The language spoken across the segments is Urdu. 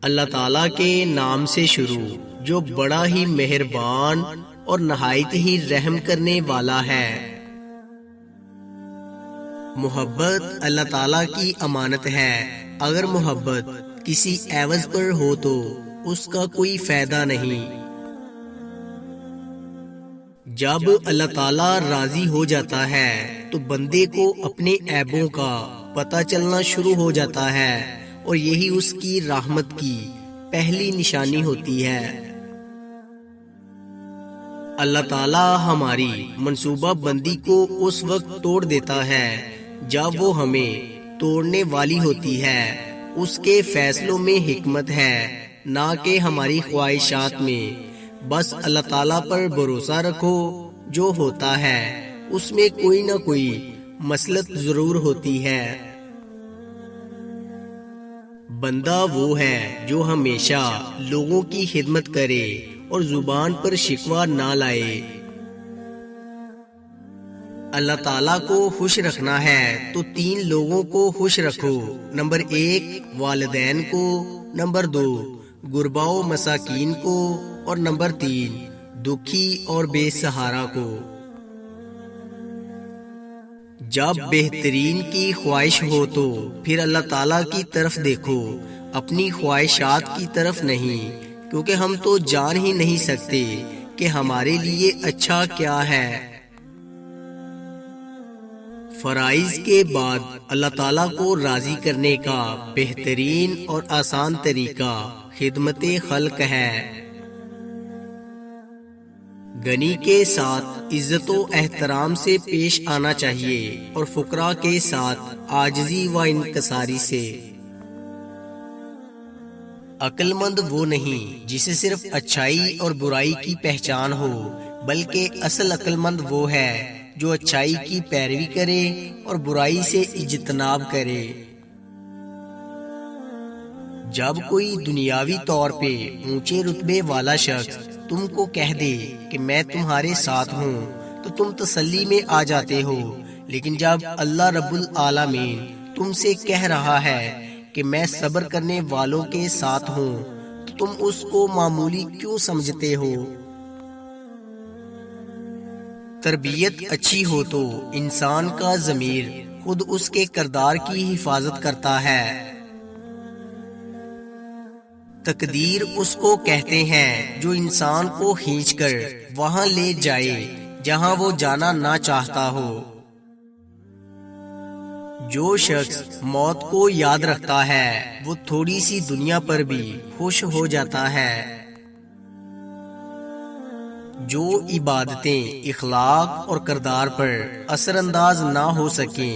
اللہ تعالیٰ کے نام سے شروع جو بڑا ہی مہربان اور نہایت ہی رحم کرنے والا ہے۔ محبت اللہ تعالیٰ کی امانت ہے۔ اگر محبت کسی عوض پر ہو تو اس کا کوئی فائدہ نہیں۔ جب اللہ تعالیٰ راضی ہو جاتا ہے تو بندے کو اپنے عیبوں کا پتہ چلنا شروع ہو جاتا ہے، اور یہی اس کی رحمت کی پہلی نشانی ہوتی ہے۔ اللہ تعالیٰ ہماری منصوبہ بندی کو اس وقت توڑ دیتا ہے جب وہ ہمیں توڑنے والی ہوتی ہے۔ اس کے فیصلوں میں حکمت ہے، نہ کہ ہماری خواہشات میں۔ بس اللہ تعالیٰ پر بھروسہ رکھو، جو ہوتا ہے اس میں کوئی نہ کوئی مصلحت ضرور ہوتی ہے۔ بندہ وہ ہے جو ہمیشہ لوگوں کی خدمت کرے اور زبان پر شکوہ نہ لائے۔ اللہ تعالیٰ کو خوش رکھنا ہے تو 3 لوگوں کو خوش رکھو۔ نمبر 1 والدین کو، نمبر 2 غربا و مساکین کو، اور نمبر 3 دکھی اور بے سہارا کو۔ جب بہترین کی خواہش ہو تو پھر اللہ تعالیٰ کی طرف دیکھو، اپنی خواہشات کی طرف نہیں، کیونکہ ہم تو جان ہی نہیں سکتے کہ ہمارے لیے اچھا کیا ہے۔ فرائض کے بعد اللہ تعالیٰ کو راضی کرنے کا بہترین اور آسان طریقہ خدمت خلق ہے۔ غنی کے ساتھ عزت و احترام سے پیش آنا چاہیے، اور فقراء کے ساتھ عاجزی و انکساری سے۔ عقل مند وہ نہیں جسے صرف اچھائی اور برائی کی پہچان ہو، بلکہ اصل عقل مند وہ ہے جو اچھائی کی پیروی کرے اور برائی سے اجتناب کرے۔ جب کوئی دنیاوی طور پہ اونچے رتبے والا شخص تم کو کہہ دے کہ میں تمہارے ساتھ ہوں تو تم تسلی میں آ جاتے ہو، لیکن جب اللہ رب العالمین تم سے کہہ رہا ہے کہ میں صبر کرنے والوں کے ساتھ ہوں تو تم اس کو معمولی کیوں سمجھتے ہو؟ تربیت اچھی ہو تو انسان کا ضمیر خود اس کے کردار کی حفاظت کرتا ہے۔ تقدیر اس کو کہتے ہیں جو انسان کو کھینچ کر وہاں لے جائے جہاں وہ جانا نہ چاہتا ہو۔ جو شخص موت کو یاد رکھتا ہے وہ تھوڑی سی دنیا پر بھی خوش ہو جاتا ہے۔ جو عبادتیں اخلاق اور کردار پر اثر انداز نہ ہو سکیں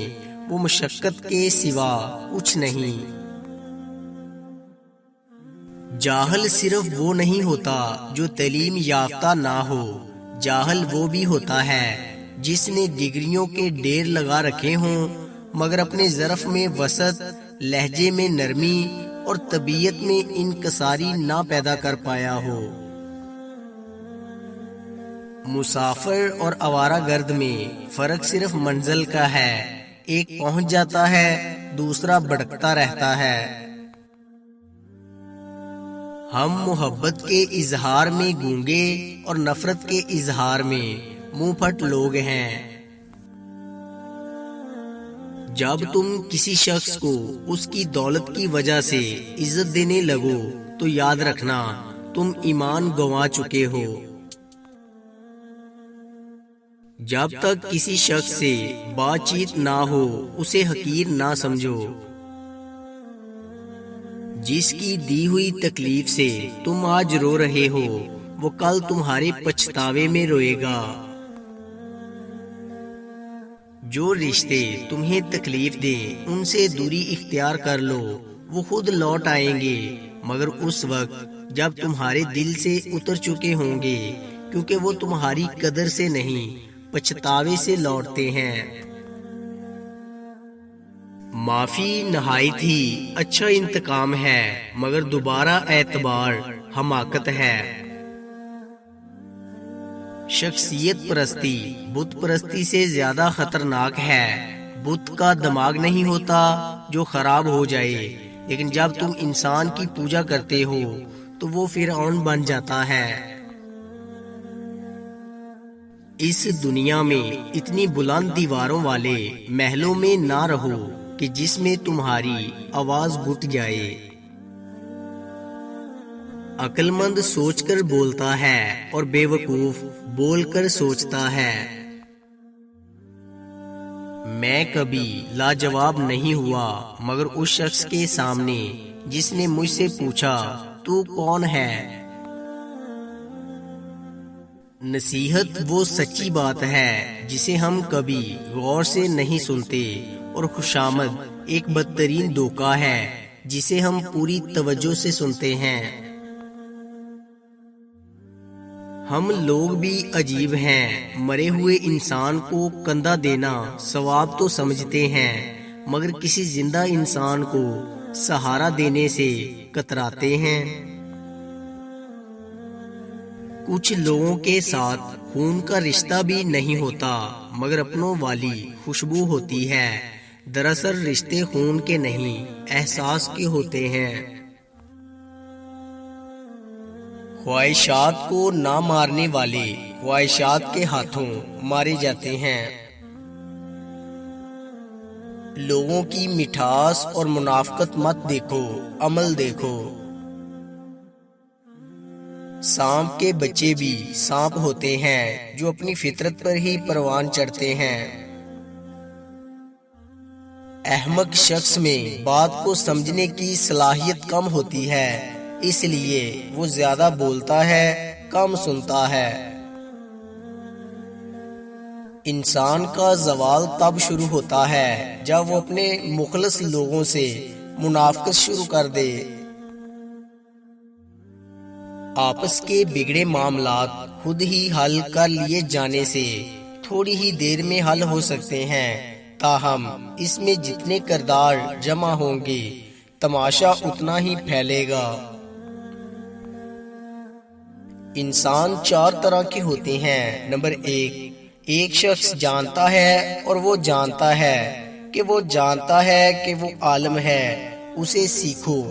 وہ مشقت کے سوا کچھ نہیں۔ جاہل صرف وہ نہیں ہوتا جو تعلیم یافتہ نہ ہو، جاہل وہ بھی ہوتا ہے جس نے ڈگریوں کے ڈھیر لگا رکھے ہوں مگر اپنے ظرف میں وسعت، لہجے میں نرمی اور طبیعت میں انکساری نہ پیدا کر پایا ہو۔ مسافر اور آوارہ گرد میں فرق صرف منزل کا ہے، ایک پہنچ جاتا ہے، دوسرا بھٹکتا رہتا ہے۔ ہم محبت کے اظہار میں گونگے اور نفرت کے اظہار میں منہ پھٹ لوگ ہیں۔ جب تم کسی شخص کو اس کی دولت کی وجہ سے عزت دینے لگو تو یاد رکھنا تم ایمان گنوا چکے ہو۔ جب تک کسی شخص سے بات چیت نہ ہو اسے حقیر نہ سمجھو۔ جس کی دی ہوئی تکلیف سے تم آج رو رہے ہو وہ کل تمہارے پچھتاوے میں روئے گا۔ جو رشتے تمہیں تکلیف دیں ان سے دوری اختیار کر لو، وہ خود لوٹ آئیں گے مگر اس وقت جب تمہارے دل سے اتر چکے ہوں گے، کیونکہ وہ تمہاری قدر سے نہیں پچھتاوے سے لوٹتے ہیں۔ معافی نہایت ہی اچھا انتقام ہے مگر دوبارہ اعتبار حماقت ہے۔ شخصیت پرستی بت پرستی سے زیادہ خطرناک ہے۔ بت کا دماغ نہیں ہوتا جو خراب ہو جائے، لیکن جب تم انسان کی پوجا کرتے ہو تو وہ فرعون بن جاتا ہے۔ اس دنیا میں اتنی بلند دیواروں والے محلوں میں نہ رہو کہ جس میں تمہاری آواز گھٹ جائے۔ عقل مند سوچ کر بولتا ہے اور بے وقوف بول کر سوچتا ہے۔ میں کبھی لاجواب نہیں ہوا مگر اس شخص کے سامنے جس نے مجھ سے پوچھا تو کون ہے۔ نصیحت وہ سچی بات ہے جسے ہم کبھی غور سے نہیں سنتے، اور خوشامد ایک بدترین دھوکہ ہے جسے ہم پوری توجہ سے سنتے ہیں۔ ہم لوگ بھی عجیب ہیں، مرے ہوئے انسان کو کندھا دینا ثواب تو سمجھتے ہیں مگر کسی زندہ انسان کو سہارا دینے سے کتراتے ہیں۔ کچھ لوگوں کے ساتھ خون کا رشتہ بھی نہیں ہوتا مگر اپنوں والی خوشبو ہوتی ہے۔ دراصل رشتے خون کے نہیں احساس کے ہوتے ہیں۔ خواہشات کو نہ مارنے والے خواہشات کے ہاتھوں مارے جاتے ہیں۔ لوگوں کی مٹھاس اور منافقت مت دیکھو، عمل دیکھو۔ سانپ کے بچے بھی سانپ ہوتے ہیں جو اپنی فطرت پر ہی پروان چڑھتے ہیں۔ احمق شخص میں بات کو سمجھنے کی صلاحیت کم ہوتی ہے، اس لیے وہ زیادہ بولتا ہے، کم سنتا ہے۔ انسان کا زوال تب شروع ہوتا ہے جب وہ اپنے مخلص لوگوں سے منافقت شروع کر دے۔ آپس کے بگڑے معاملات خود ہی حل کر لیے جانے سے تھوڑی ہی دیر میں حل ہو سکتے ہیں، تاہم اس میں جتنے کردار جمع ہوں گے تماشا اتنا ہی پھیلے گا۔ انسان چار طرح کے ہوتے ہیں۔ نمبر 1، ایک شخص جانتا ہے اور وہ جانتا ہے کہ وہ جانتا ہے کہ وہ عالم ہے، اسے سیکھو۔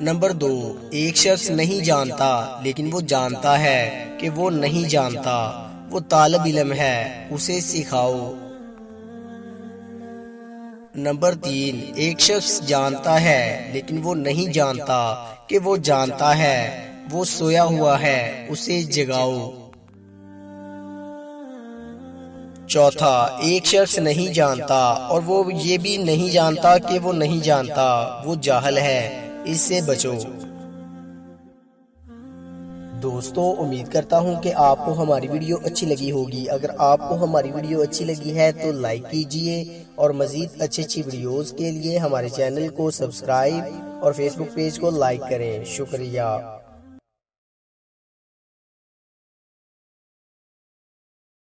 نمبر 2، ایک شخص نہیں جانتا لیکن وہ جانتا ہے کہ وہ نہیں جانتا، وہ طالب علم ہے، اسے سکھاؤ۔ نمبر 3، ایک شخص جانتا ہے لیکن وہ نہیں جانتا کہ وہ جانتا ہے، وہ سویا ہوا ہے، اسے جگاؤ۔ چوتھا، ایک شخص نہیں جانتا اور وہ یہ بھی نہیں جانتا کہ وہ نہیں جانتا، وہ جاہل ہے، اس سے بچو۔ دوستو، امید کرتا ہوں کہ آپ کو ہماری ویڈیو اچھی لگی ہوگی۔ اگر آپ کو ہماری ویڈیو اچھی لگی ہے تو لائک کیجئے، اور مزید اچھی ویڈیوز کے لیے ہمارے چینل کو سبسکرائب اور فیس بک پیج کو لائک کریں۔ شکریہ۔